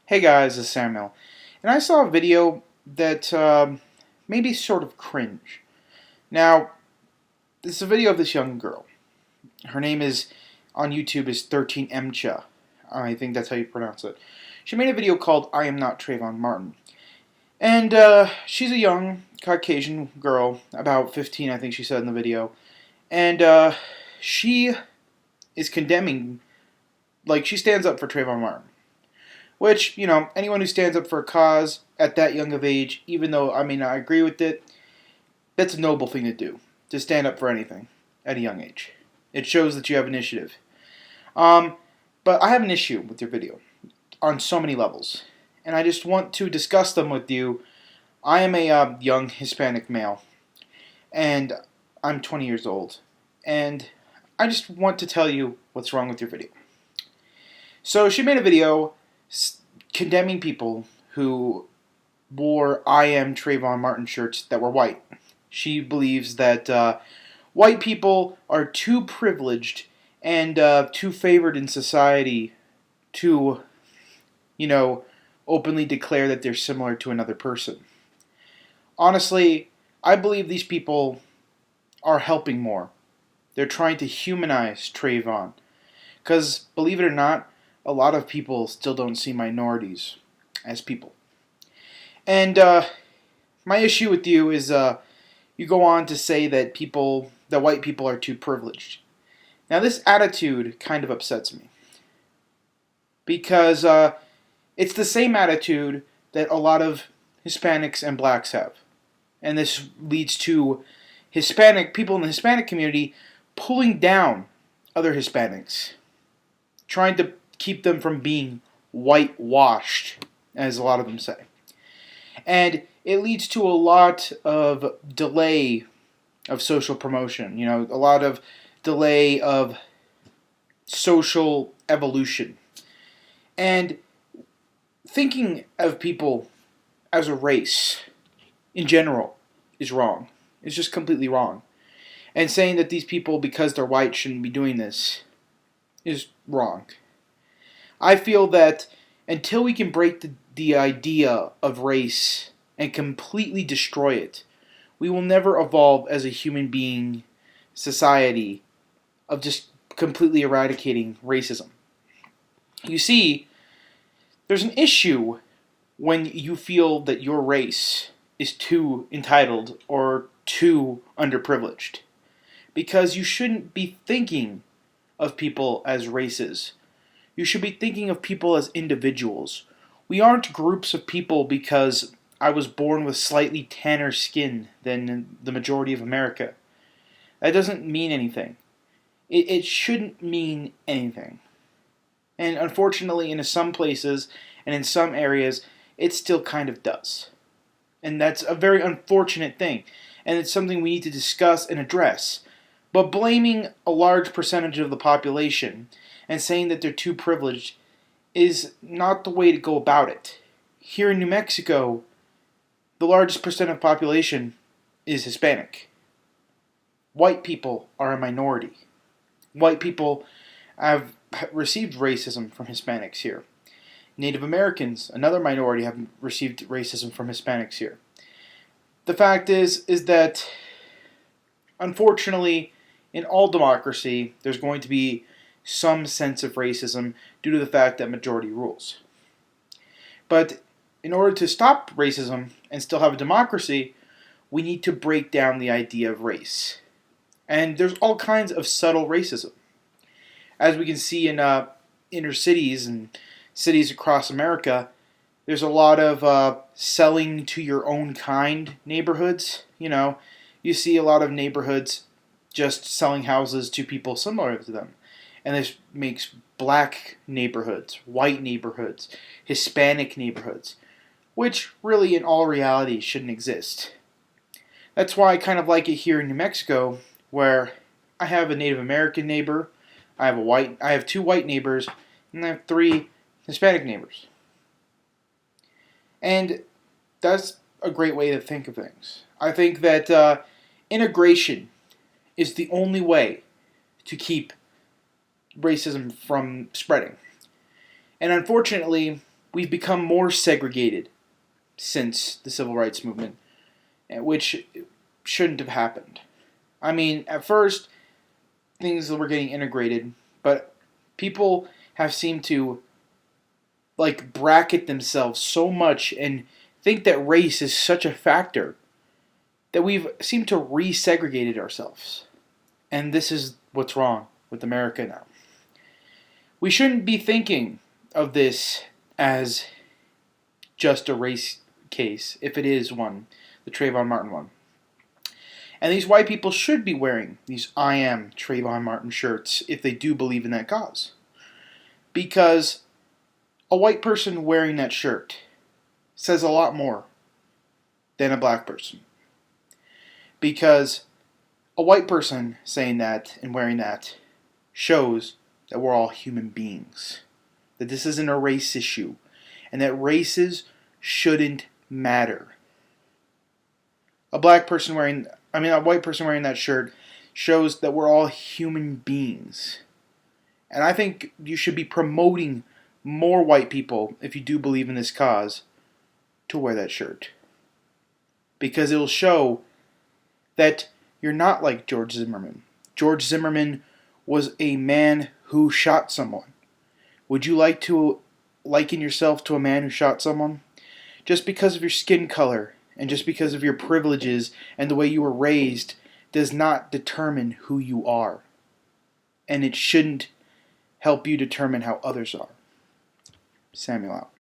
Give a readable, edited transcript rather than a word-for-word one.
Hey guys, it's Samuel, and I saw a video that made me sort of cringe. Now, this is a video of this young girl. Her name is on YouTube is 13Mcha. I think that's how you pronounce it. She made a video called "I Am Not Trayvon Martin," and she's a young Caucasian girl, about 15, I think she said in the video, and she is condemning, like she stands up for Trayvon Martin. Which, anyone who stands up for a cause at that young of age, even though I may not agree with it, that's a noble thing to do. To stand up for anything at a young age. It shows that you have initiative. Um, but I have an issue with your video on so many levels. And I just want to discuss them with you. I am a young Hispanic male. And I'm 20 years old. And I just want to tell you what's wrong with your video. So she made a video condemning people who wore "I Am Trayvon Martin" shirts that were white. She believes that white people are too privileged and too favored in society to, openly declare that they're similar to another person. Honestly, I believe these people are helping more. They're trying to humanize Trayvon. Because, believe it or not, a lot of people still don't see minorities as people. And my issue with you is you go on to say that white people are too privileged. Now this attitude kind of upsets me. Because it's the same attitude that a lot of Hispanics and blacks have. And this leads to people in the Hispanic community pulling down other Hispanics. Trying to keep them from being whitewashed, as a lot of them say. And it leads to a lot of delay of social promotion, a lot of delay of social evolution. And thinking of people as a race in general is wrong. It's just completely wrong. And saying that these people, because they're white, shouldn't be doing this is wrong. I feel that until we can break the idea of race and completely destroy it, we will never evolve as a human being society of just completely eradicating racism. You see, there's an issue when you feel that your race is too entitled or too underprivileged. Because you shouldn't be thinking of people as races. You should be thinking of people as individuals. We aren't groups of people because I was born with slightly tanner skin than the majority of America. That doesn't mean anything. It shouldn't mean anything. And unfortunately, in some places and in some areas, it still kind of does. And that's a very unfortunate thing. And it's something we need to discuss and address. But blaming a large percentage of the population and saying that they're too privileged is not the way to go about it. Here in New Mexico, the largest percent of population is Hispanic. White people are a minority. White people have received racism from Hispanics here. Native Americans, another minority, have received racism from Hispanics here. The fact is that, unfortunately, in all democracy, there's going to be some sense of racism due to the fact that majority rules. But in order to stop racism and still have a democracy, we need to break down the idea of race. And there's all kinds of subtle racism. As we can see in inner cities and cities across America, there's a lot of selling to your own kind neighborhoods. You see a lot of neighborhoods just selling houses to people similar to them. And this makes black neighborhoods, white neighborhoods, Hispanic neighborhoods, which really in all reality shouldn't exist. That's why I kind of like it here in New Mexico, where I have a Native American neighbor, I have 2 white neighbors, and I have 3 Hispanic neighbors. And that's a great way to think of things. I think that integration is the only way to keep racism from spreading. And unfortunately, we've become more segregated since the civil rights movement, which shouldn't have happened. I mean, at first, things were getting integrated, but people have seemed to bracket themselves so much and think that race is such a factor that we've seemed to resegregated ourselves. And this is what's wrong with America now. We shouldn't be thinking of this as just a race case, if it is one, the Trayvon Martin one. And these white people should be wearing these I Am Trayvon Martin shirts if they do believe in that cause. Because a white person wearing that shirt says a lot more than a black person. Because a white person saying that and wearing that shows that we're all human beings. That this isn't a race issue. And that races shouldn't matter. A white person wearing that shirt shows that we're all human beings. And I think you should be promoting more white people, if you do believe in this cause, to wear that shirt. Because it will show that you're not like George Zimmerman. George Zimmerman was a man who shot someone. Would you like to liken yourself to a man who shot someone? Just because of your skin color and just because of your privileges and the way you were raised does not determine who you are. And it shouldn't help you determine how others are. Samuel out.